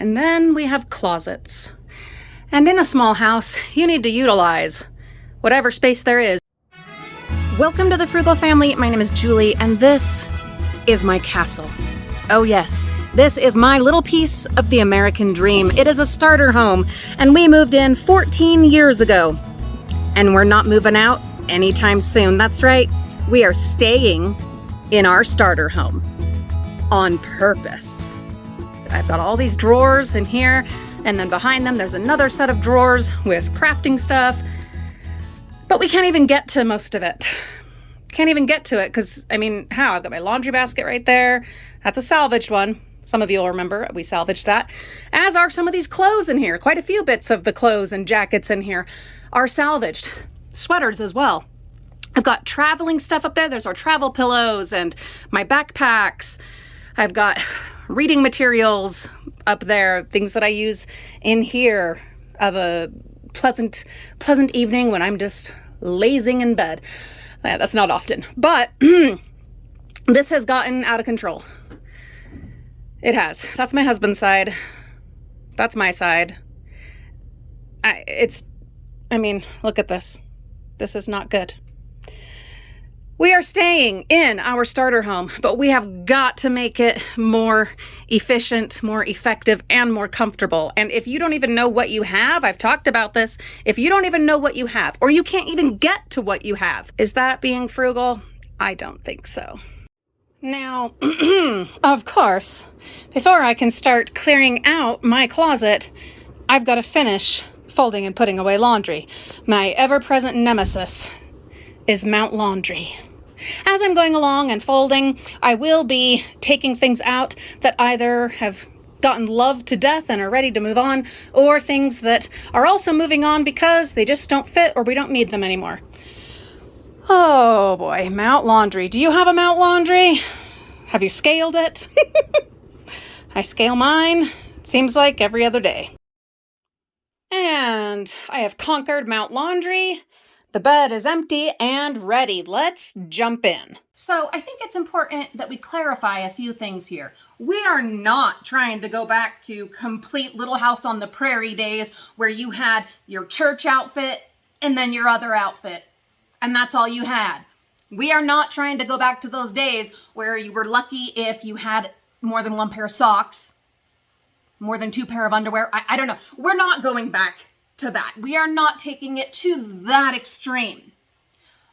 And then we have closets. And in a small house, you need to utilize whatever space there is. Welcome to the Frugal Family. My name is Julie, and this is my castle. Oh yes, this is my little piece of the American dream. It is a starter home, and we moved in 14 years ago. And we're not moving out anytime soon. That's right, we are staying in our starter home on purpose. I've got all these drawers in here, and then behind them there's another set of drawers with crafting stuff. But we can't even get to most of it. Can't even get to it because, how? I've got my laundry basket right there. That's a salvaged one. Some of you will remember we salvaged that. As are some of these clothes in here. Quite a few bits of the clothes and jackets in here are salvaged. Sweaters as well. I've got traveling stuff up there. There's our travel pillows and my backpacks. I've got reading materials up there, things that I use in here of a pleasant evening when I'm just lazing in bed. Yeah, that's not often, but this has gotten out of control. It has. That's my husband's side. That's my side. Look at this. This is not good. We are staying in our starter home, but we have got to make it more efficient, more effective, and more comfortable. And if you don't even know what you have, I've talked about this, if you don't even know what you have, or you can't even get to what you have, is that being frugal? I don't think so. Now, of course, before I can start clearing out my closet, I've got to finish folding and putting away laundry. My ever-present nemesis is Mount Laundry. As I'm going along and folding, I will be taking things out that either have gotten loved to death and are ready to move on, or things that are also moving on because they just don't fit or we don't need them anymore. Oh boy, Mount Laundry. Do you have a Mount Laundry? Have you scaled it? I scale mine, seems like every other day. And I have conquered Mount Laundry. The bed is empty and ready. Let's jump in. So I think it's important that we clarify a few things here. We are not trying to go back to complete Little House on the Prairie days where you had your church outfit and then your other outfit, and that's all you had. We are not trying to go back to those days where you were lucky if you had more than one pair of socks, more than two pair of underwear. I don't know. We're not going back to that. We are not taking it to that extreme.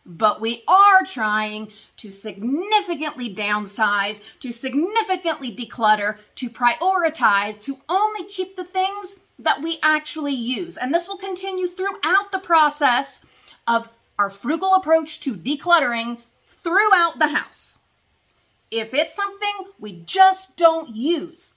But we are trying to significantly downsize, to significantly declutter, to prioritize, to only keep the things that we actually use. And this will continue throughout the process of our frugal approach to decluttering throughout the house. If it's something we just don't use,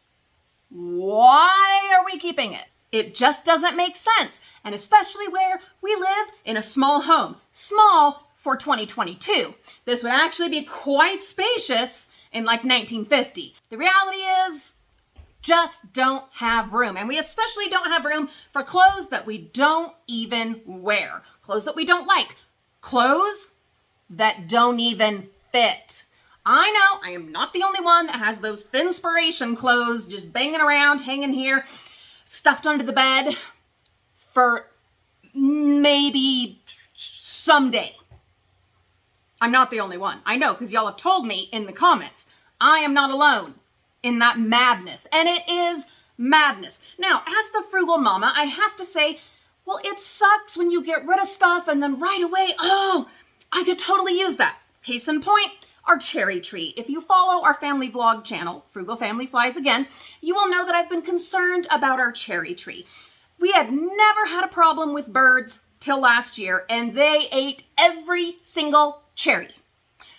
why are we keeping it? It just doesn't make sense, and especially where we live in a small home. Small for 2022. This would actually be quite spacious in like 1950. The reality is, just don't have room. And we especially don't have room for clothes that we don't even wear. Clothes that we don't like. Clothes that don't even fit. I know, I am not the only one that has those Thinspiration clothes just banging around, hanging here, stuffed under the bed for maybe someday. I'm not the only one. I know, because y'all have told me in the comments. I am not alone in that madness, and it is madness. Now, as the frugal mama, I have to say, well, it sucks when you get rid of stuff and then right away, oh, I could totally use that. Case in point, our cherry tree. If you follow our family vlog channel, Frugal Family Flies Again, you will know that I've been concerned about our cherry tree. We had never had a problem with birds till last year, and they ate every single cherry.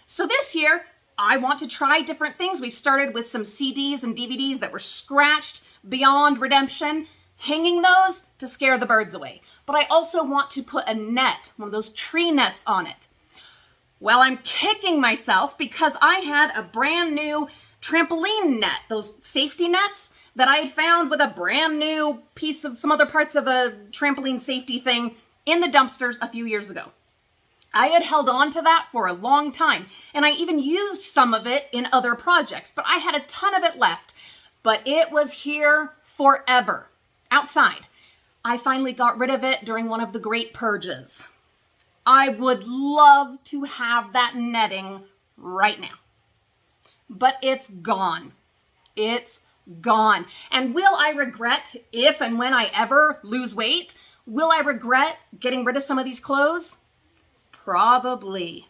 So this year, I want to try different things. We've started with some CDs and DVDs that were scratched beyond redemption, hanging those to scare the birds away. But I also want to put a net, one of those tree nets on it. Well, I'm kicking myself because I had a brand new trampoline net, those safety nets that I had found with a brand new piece of some other parts of a trampoline safety thing in the dumpsters a few years ago. I had held on to that for a long time, and I even used some of it in other projects, but I had a ton of it left. but it was here forever. Outside. I finally got rid of it during one of the great purges. I would love to have that netting right now, but it's gone. It's gone. And will I regret, if and when I ever lose weight, will I regret getting rid of some of these clothes? Probably.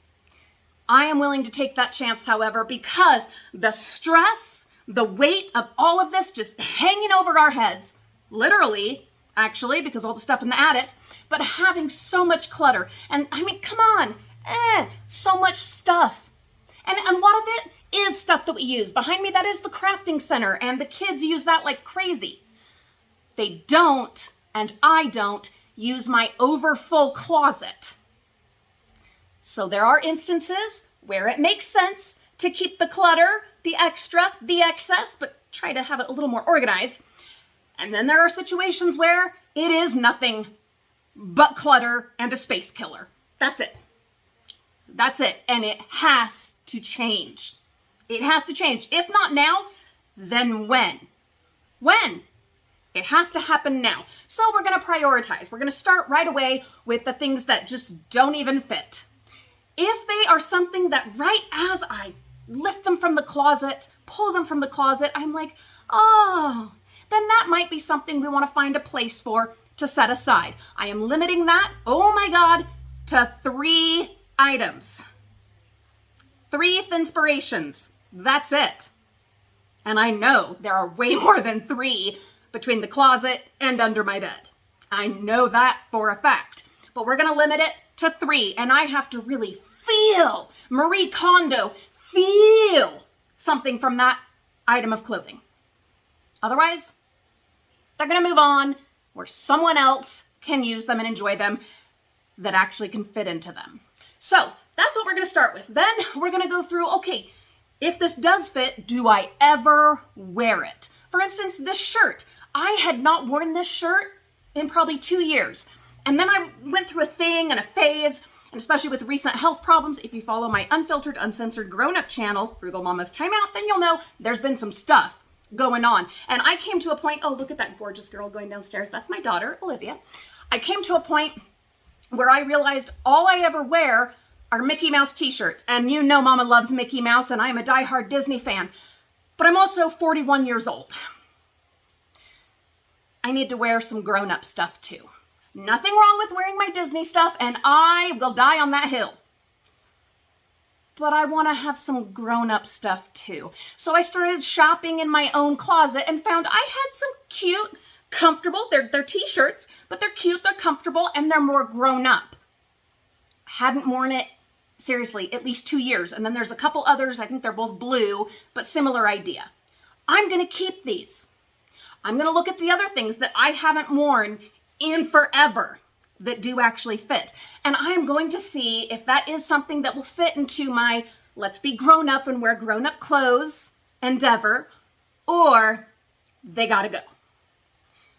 I am willing to take that chance, however, because the stress, the weight of all of this just hanging over our heads, literally, actually, because all the stuff in the attic, but having so much clutter. And I mean, come on, so much stuff. And a lot of it is stuff that we use. Behind me, that is the crafting center, and the kids use that like crazy. They don't, and I don't, use my overfull closet. So there are instances where it makes sense to keep the clutter, the extra, the excess, but try to have it a little more organized. And then there are situations where it is nothing but clutter and a space killer. That's it. That's it. And it has to change. It has to change. If not now, then when? When? It has to happen now. So we're going to prioritize. We're going to start right away with the things that just don't even fit. If they are something that right as I lift them from the closet, pull them from the closet, I'm like, oh, then that might be something we want to find a place for to set aside. I am limiting that, oh my God, to 3 items. 3 inspirations. That's it. And I know there are way more than 3 between the closet and under my bed. I know that for a fact. But we're going to limit it to 3. And I have to really feel, Marie Kondo, feel something from that item of clothing. Otherwise, they're going to move on where someone else can use them and enjoy them that actually can fit into them. So that's what we're going to start with. Then we're going to go through, okay, if this does fit, do I ever wear it? For instance, this shirt. I had not worn this shirt in probably 2 years. And then I went through a thing and a phase, and especially with recent health problems, if you follow my unfiltered, uncensored grown-up channel, Frugal Mama's Timeout, then you'll know there's been some stuff going on. And I came to a point, oh, look at that gorgeous girl going downstairs. That's my daughter, Olivia. I came to a point where I realized all I ever wear are Mickey Mouse t-shirts. And you know Mama loves Mickey Mouse, and I am a diehard Disney fan. But I'm also 41 years old. I need to wear some grown-up stuff too. Nothing wrong with wearing my Disney stuff, and I will die on that hill. But I want to have some grown-up stuff too. So I started shopping in my own closet and found I had some cute, comfortable, they're t-shirts, but they're cute, they're comfortable, and they're more grown-up. Hadn't worn it, seriously, at least 2 years. And then there's a couple others, I think they're both blue, but similar idea. I'm going to keep these. I'm going to look at the other things that I haven't worn in forever that do actually fit. And I am going to see if that is something that will fit into my let's be grown up and wear grown up clothes endeavor, or they gotta go.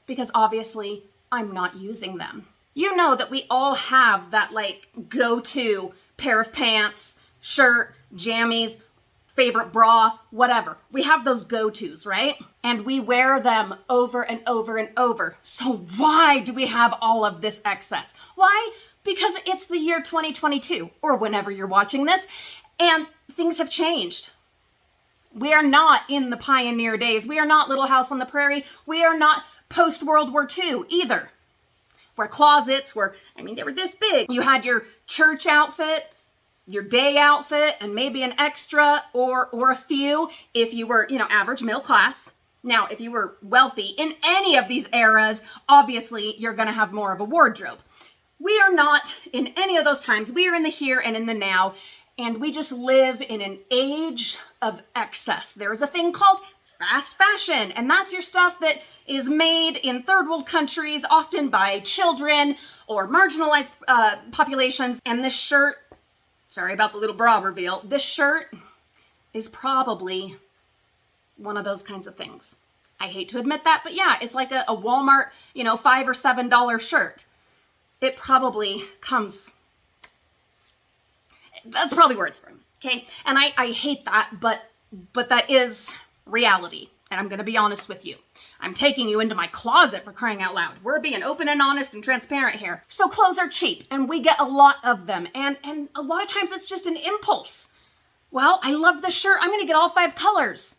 Because obviously I'm not using them. You know that we all have that like go-to pair of pants, shirt, jammies, favorite bra, whatever. We have those go-tos, right? And we wear them over and over and over. So why do we have all of this excess? Why? Because it's the year 2022, or whenever you're watching this, and things have changed. We are not in the pioneer days. We are not Little House on the Prairie. We are not post-World War II either. Where closets were, they were this big. You had your church outfit, your day outfit, and maybe an extra or a few if you were, average middle class. Now, if you were wealthy in any of these eras, obviously you're going to have more of a wardrobe. We are not in any of those times. We are in the here and in the now, and we just live in an age of excess. There is a thing called fast fashion, and that's your stuff that is made in third world countries, often by children or marginalized populations. And this shirt, sorry about the little bra reveal, this shirt is probably one of those kinds of things. I hate to admit that, but yeah, it's like a Walmart, $5 or $7 shirt. It probably comes, that's probably where it's from, okay? And I hate that, but that is reality. And I'm going to be honest with you. I'm taking you into my closet, for crying out loud. We're being open and honest and transparent here. So clothes are cheap and we get a lot of them. And a lot of times it's just an impulse. Well, I love this shirt. I'm going to get all 5 colors.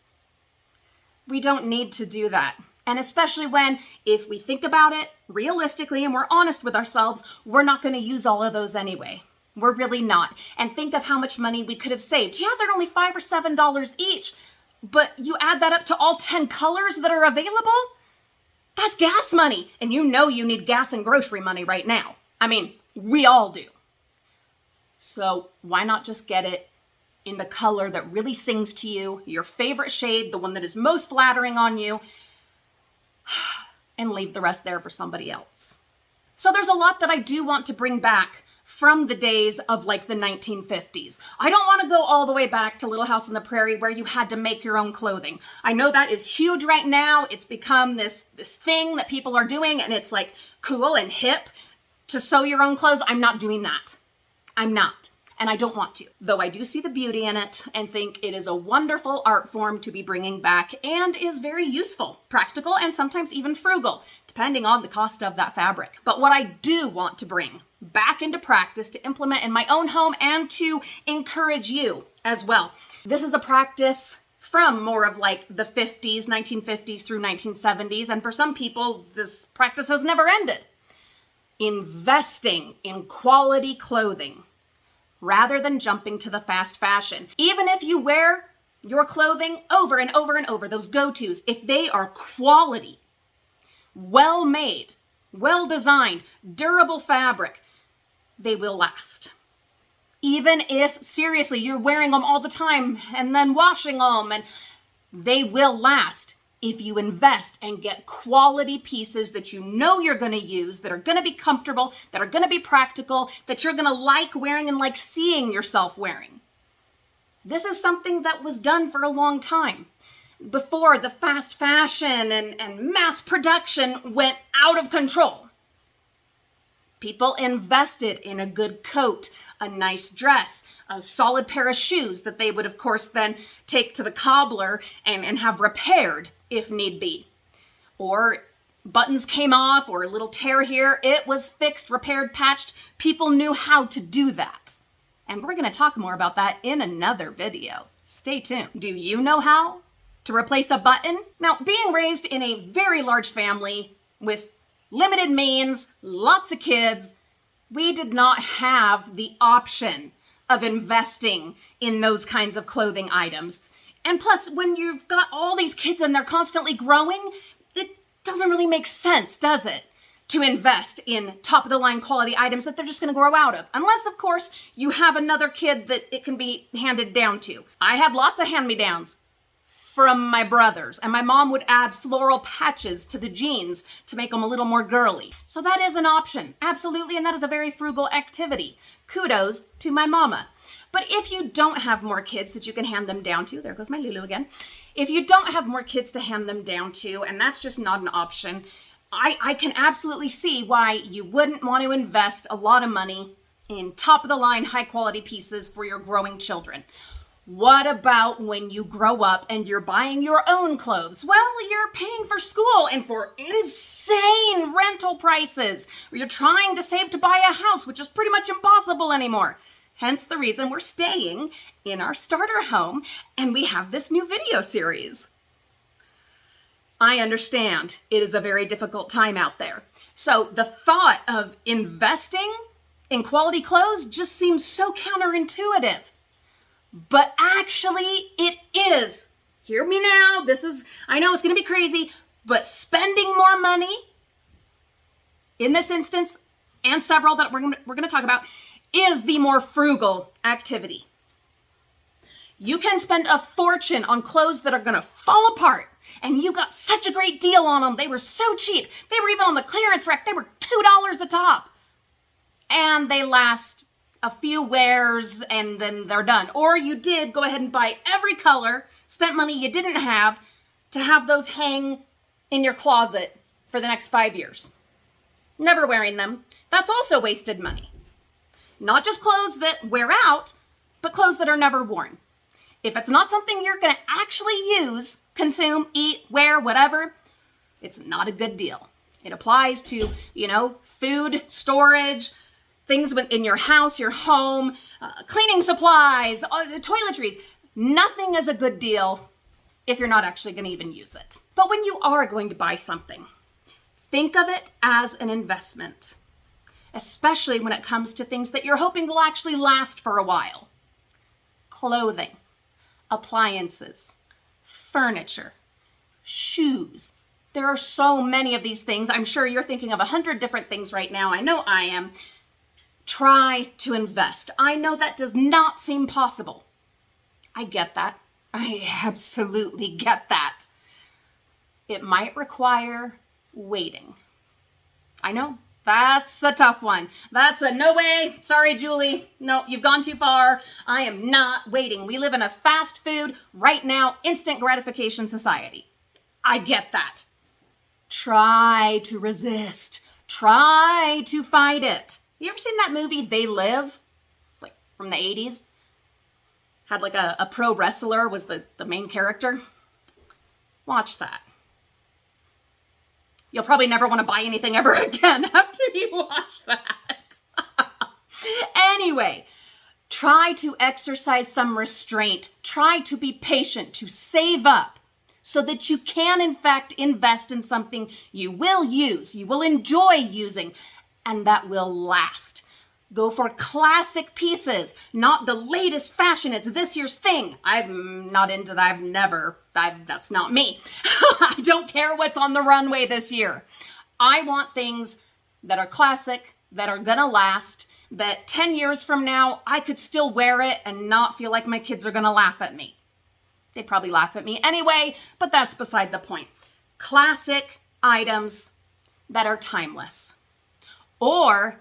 We don't need to do that. And especially when, if we think about it realistically and we're honest with ourselves, we're not going to use all of those anyway. We're really not. And think of how much money we could have saved. Yeah, they're only $5 or $7 each. But you add that up to all 10 colors that are available? That's gas money. And you know you need gas and grocery money right now. I mean, we all do. So why not just get it in the color that really sings to you, your favorite shade, the one that is most flattering on you, and leave the rest there for somebody else. So there's a lot that I do want to bring back from the days of like the 1950s. I don't want to go all the way back to Little House on the Prairie where you had to make your own clothing. I know that is huge right now. It's become this thing that people are doing, and it's like cool and hip to sew your own clothes. I'm not doing that. I'm not. And I don't want to. Though I do see the beauty in it and think it is a wonderful art form to be bringing back and is very useful, practical, and sometimes even frugal, depending on the cost of that fabric. But what I do want to bring back into practice to implement in my own home and to encourage you as well. This is a practice from more of like the 50s, 1950s through 1970s. And for some people, this practice has never ended. Investing in quality clothing rather than jumping to the fast fashion. Even if you wear your clothing over and over and over, those go-tos, if they are quality, well-made, well-designed, durable fabric, they will last. Even if, seriously, you're wearing them all the time and then washing them, and they will last if you invest and get quality pieces that you know you're going to use, that are going to be comfortable, that are going to be practical, that you're going to like wearing and like seeing yourself wearing. This is something that was done for a long time. Before the fast fashion and mass production went out of control. People invested in a good coat, a nice dress, a solid pair of shoes that they would, of course, then take to the cobbler and have repaired if need be. Or buttons came off or a little tear here. It was fixed, repaired, patched. People knew how to do that. And we're going to talk more about that in another video. Stay tuned. Do you know how to replace a button? Now, being raised in a very large family with limited means, lots of kids, we did not have the option of investing in those kinds of clothing items. And plus, when you've got all these kids and they're constantly growing, it doesn't really make sense, does it? To invest in top-of-the-line quality items that they're just going to grow out of. Unless, of course, you have another kid that it can be handed down to. I had lots of hand-me-downs from my brothers, and my mom would add floral patches to the jeans to make them a little more girly. So that is an option, absolutely, and that is a very frugal activity. Kudos to my mama. But if you don't have more kids that you can hand them down to, there goes my Lulu again. If you don't have more kids to hand them down to, and that's just not an option, I can absolutely see why you wouldn't want to invest a lot of money in top-of-the-line, high-quality pieces for your growing children. What about when you grow up and you're buying your own clothes? Well, you're paying for school and for insane rental prices. Or you're trying to save to buy a house, which is pretty much impossible anymore. Hence the reason we're staying in our starter home and we have this new video series. I understand it is a very difficult time out there. So the thought of investing in quality clothes just seems so counterintuitive. But actually, it is. Hear me now. I know it's going to be crazy, but spending more money in this instance, and several that we're going to talk about, is the more frugal activity. You can spend a fortune on clothes that are going to fall apart, and you got such a great deal on them. They were so cheap. They were even on the clearance rack. They were $2 a top. And they last a few wears and then they're done. Or you did go ahead and buy every color, spent money you didn't have to have those hang in your closet for the next 5 years. Never wearing them. That's also wasted money. Not just clothes that wear out, but clothes that are never worn. If it's not something you're going to actually use consume, eat, wear, whatever, it's not a good deal. It applies to, food, storage, things in your house, your home, cleaning supplies, toiletries. Nothing is a good deal if you're not actually going to even use it. But when you are going to buy something, think of it as an investment, especially when it comes to things that you're hoping will actually last for a while. Clothing, appliances, furniture, shoes. There are so many of these things. I'm sure you're thinking of 100 different things right now. I know I am. Try to invest. I know that does not seem possible. I get that. I absolutely get that. It might require waiting. I know. That's a tough one. That's a no way. Sorry, Julie. No, you've gone too far. I am not waiting. We live in a fast food, right now, instant gratification society. I get that. Try to resist. Try to fight it. You ever seen that movie, They Live? It's like from the 80s. Had like a pro wrestler was the main character. Watch that. You'll probably never want to buy anything ever again after you watch that. Anyway, try to exercise some restraint. Try to be patient, to save up so that you can, in fact, invest in something you will use, you will enjoy using, and that will last. Go for classic pieces, not the latest fashion. It's this year's thing. I'm not into that. That's not me. I don't care what's on the runway this year. I want things that are classic, that are gonna last, that 10 years from now, I could still wear it and not feel like my kids are gonna laugh at me. They'd probably laugh at me anyway, but that's beside the point. Classic items that are timeless, or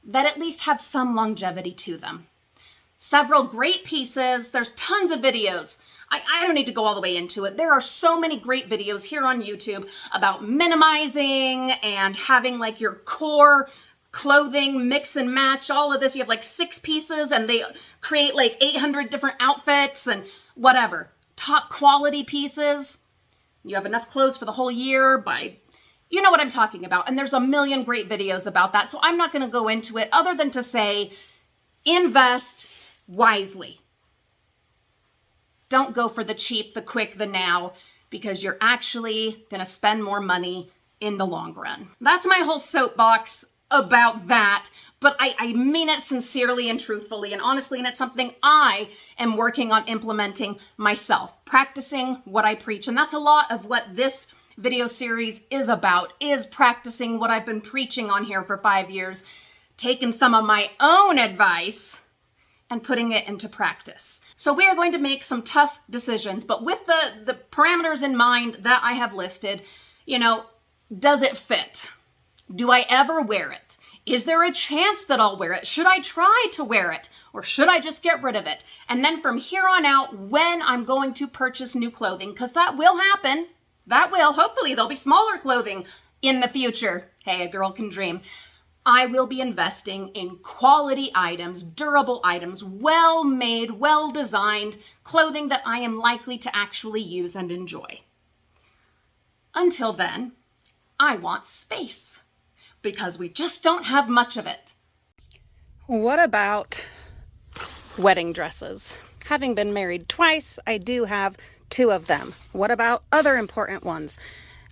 that at least have some longevity to them. Several great pieces. There's tons of videos. I don't need to go all the way into it. There are so many great videos here on YouTube about minimizing and having like your core clothing, mix and match, all of this. You have like 6 pieces and they create like 800 different outfits and whatever. Top quality pieces. You have enough clothes for the whole year you know what I'm talking about. And there's a million great videos about that. So I'm not going to go into it other than to say, invest wisely. Don't go for the cheap, the quick, the now, because you're actually going to spend more money in the long run. That's my whole soapbox about that. But I mean it sincerely and truthfully and honestly. And it's something I am working on implementing myself, practicing what I preach. And that's a lot of what this video series is about, is practicing what I've been preaching on here for 5 years, taking some of my own advice and putting it into practice. So we are going to make some tough decisions, but with the parameters in mind that I have listed, does it fit? Do I ever wear it? Is there a chance that I'll wear it? Should I try to wear it? Or should I just get rid of it? And then from here on out, when I'm going to purchase new clothing, because that will happen. Hopefully there'll be smaller clothing in the future. Hey, a girl can dream. I will be investing in quality items, durable items, well-made, well-designed clothing that I am likely to actually use and enjoy. Until then, I want space because we just don't have much of it. What about wedding dresses? Having been married twice, I do have 2 of them. What about other important ones?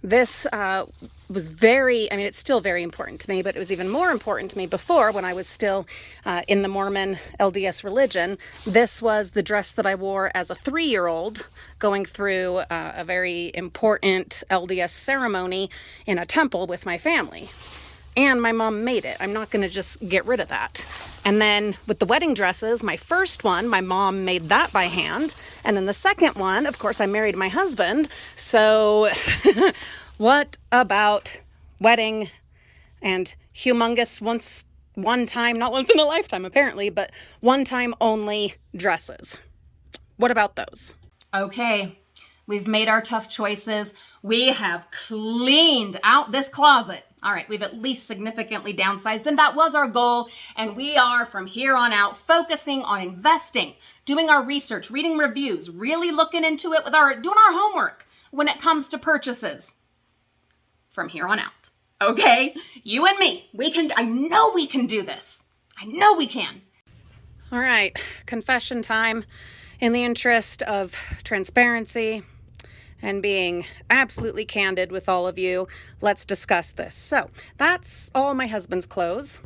This was it's still very important to me, but it was even more important to me before when I was still in the Mormon LDS religion. This was the dress that I wore as a 3-year-old going through a very important LDS ceremony in a temple with my family. And my mom made it. I'm not going to just get rid of that. And then with the wedding dresses, my first one, my mom made that by hand. And then the second one, of course, I married my husband. So what about wedding and humongous one time, not once in a lifetime apparently, but one time only dresses? What about those? Okay, we've made our tough choices. We have cleaned out this closet. All right, we've at least significantly downsized, and that was our goal. And we are, from here on out, focusing on investing, doing our research, reading reviews, really looking into it doing our homework. when it comes to purchases from here on out. Okay? You and me, I know we can do this. I know we can. All right, confession time. In the interest of transparency and being absolutely candid with all of you, let's discuss this. So that's all my husband's clothes,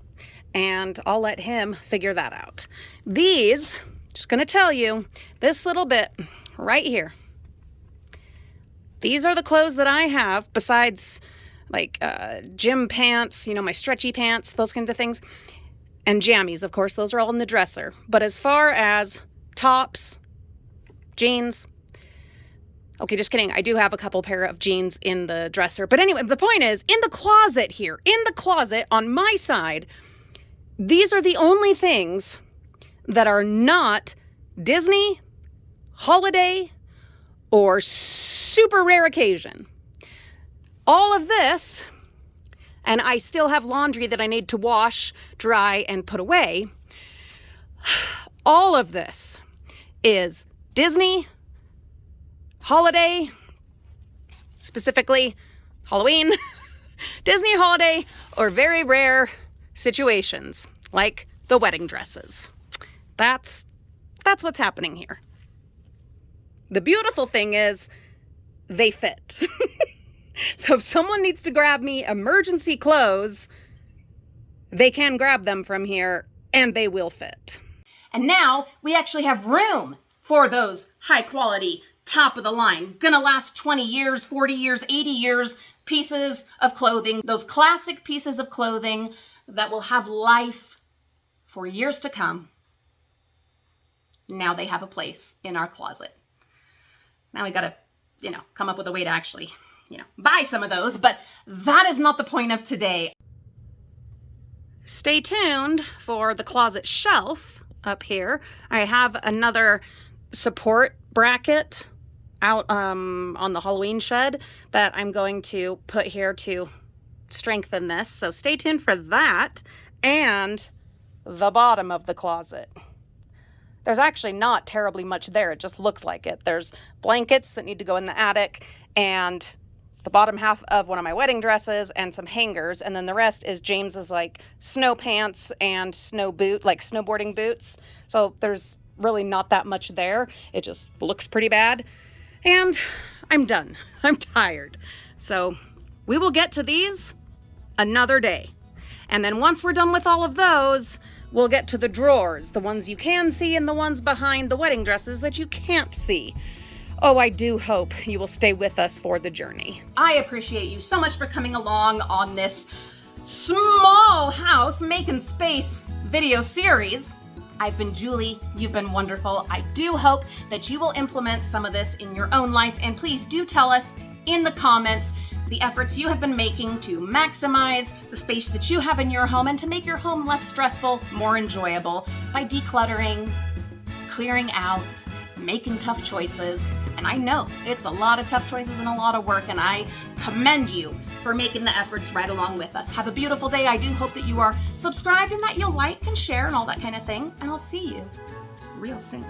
and I'll let him figure that out. These, just gonna tell you, this little bit right here, these are the clothes that I have besides like gym pants, my stretchy pants, those kinds of things, and jammies, of course, those are all in the dresser. But as far as tops, jeans, okay, just kidding. I do have a couple pair of jeans in the dresser. But anyway, the point is, in the closet here, in the closet on my side, these are the only things that are not Disney, holiday, or super rare occasion. All of this, and I still have laundry that I need to wash, dry, and put away. All of this is Disney, holiday, specifically Halloween, Disney holiday, or very rare situations like the wedding dresses. That's what's happening here. The beautiful thing is they fit. So if someone needs to grab me emergency clothes, they can grab them from here and they will fit. And now we actually have room for those high quality, top of the line, gonna last 20 years, 40 years, 80 years pieces of clothing, those classic pieces of clothing that will have life for years to come. Now they have a place in our closet. Now we gotta, come up with a way to actually buy some of those, but that is not the point of today. Stay tuned for the closet shelf up here. I have another support bracket out on the Halloween shed that I'm going to put here to strengthen this. So stay tuned for that. And the bottom of the closet. There's actually not terribly much there. It just looks like it. There's blankets that need to go in the attic and the bottom half of one of my wedding dresses and some hangers. And then the rest is James's like snow pants and snowboarding boots. So there's really not that much there. It just looks pretty bad. And I'm done. I'm tired. So we will get to these another day. And then once we're done with all of those, we'll get to the drawers, the ones you can see and the ones behind the wedding dresses that you can't see. Oh, I do hope you will stay with us for the journey. I appreciate you so much for coming along on this small house making space video series. I've been Julie, you've been wonderful. I do hope that you will implement some of this in your own life, and please do tell us in the comments the efforts you have been making to maximize the space that you have in your home and to make your home less stressful, more enjoyable by decluttering, clearing out, making tough choices. And I know it's a lot of tough choices and a lot of work, and I commend you for making the efforts right along with us. Have a beautiful day. I do hope that you are subscribed and that you'll like and share and all that kind of thing. And I'll see you real soon.